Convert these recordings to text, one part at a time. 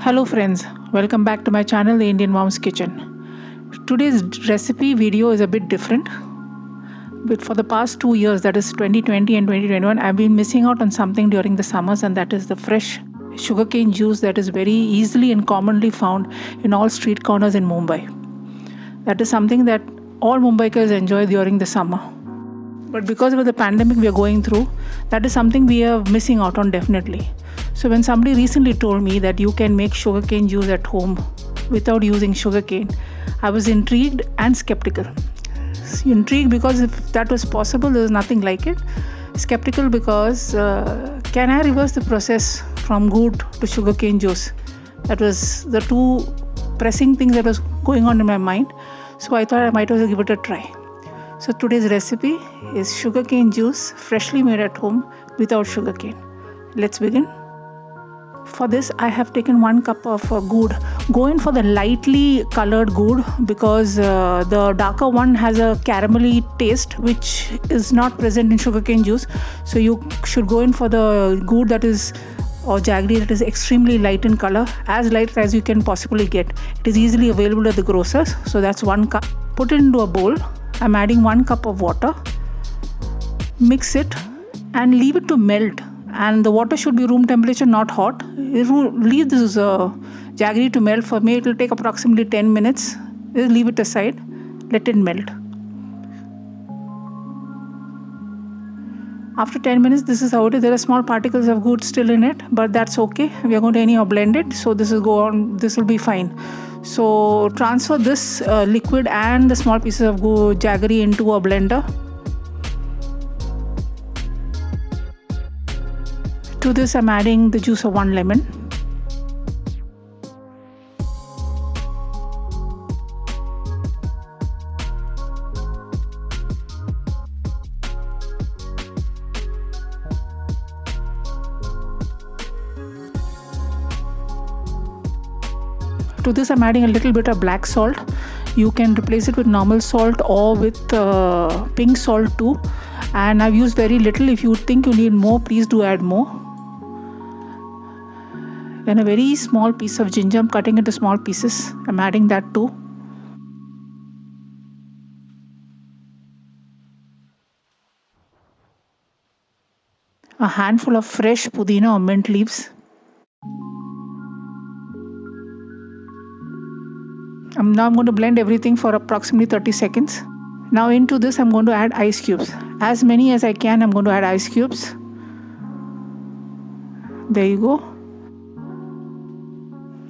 Hello friends, welcome back to my channel The Indian Mom's Kitchen. Today's recipe video is a bit different. But for the past 2 years, that is 2020 and 2021, I've been missing out on something during the summers, and that is the fresh sugarcane juice that is very easily and commonly found in all street corners in Mumbai. That is something that all Mumbaikars enjoy during the summer. But because of the pandemic we are going through, that is something we are missing out on definitely. So when somebody recently told me that you can make sugarcane juice at home without using sugarcane, I was intrigued and skeptical. Intrigued because if that was possible, there was nothing like it. Skeptical because can I reverse the process from good to sugarcane juice? That was the two pressing things that was going on in my mind. So I thought I might as well give it a try. So today's recipe is sugarcane juice freshly made at home without sugarcane. Let's begin. For this I have taken 1 cup of gourd. Go in for the lightly colored gourd because the darker one has a caramelly taste which is not present in sugarcane juice. So you should go in for the gourd that is or jaggery that is extremely light in color, as light as you can possibly get. It is easily available at the grocers. So that's 1 cup. Put it into a bowl. I'm adding 1 cup of water. Mix it and leave it to melt. And the water should be room temperature, not hot. Leave this jaggery to melt. For me, it will take approximately 10 minutes. Just leave it aside. Let it melt. After 10 minutes, this is how it is. There are small particles of gourd still in it, but that's okay. We are going to anyhow blend it, so this will be fine. So transfer this liquid and the small pieces of jaggery into a blender. To this I'm adding the juice of 1 lemon. To this I'm adding a little bit of black salt. You can replace it with normal salt or with pink salt too. And I've used very little. If you think you need more, please do add more. Then a very small piece of ginger, I'm cutting into small pieces. I'm adding that too. A handful of fresh pudina or mint leaves. Now I'm going to blend everything for approximately 30 seconds. Now into this I'm going to add ice cubes. As many as I can, I'm going to add ice cubes. There you go.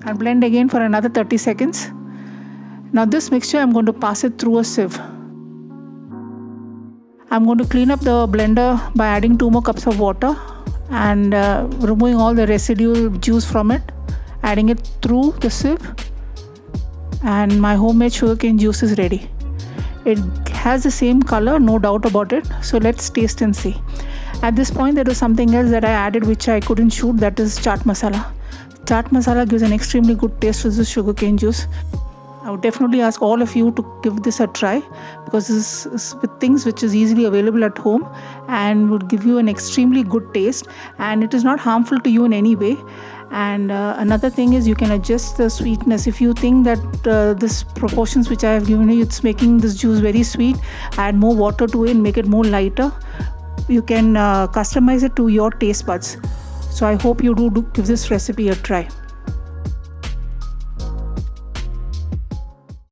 And blend again for another 30 seconds. Now this mixture I'm going to pass it through a sieve. I'm going to clean up the blender by adding 2 more cups of water and removing all the residual juice from it, adding it through the sieve, and my homemade sugarcane juice is ready. It has the same color, no doubt about it. So let's taste and see. At this point there was something else that I added which I couldn't shoot, that is chaat masala. Chaat masala gives an extremely good taste to this sugarcane juice. I would definitely ask all of you to give this a try because this is with things which is easily available at home and would give you an extremely good taste, and it is not harmful to you in any way. And another thing is you can adjust the sweetness. If you think that this proportions which I have given you, it's making this juice very sweet, add more water to it and make it more lighter. You can customize it to your taste buds. So I hope you do give this recipe a try.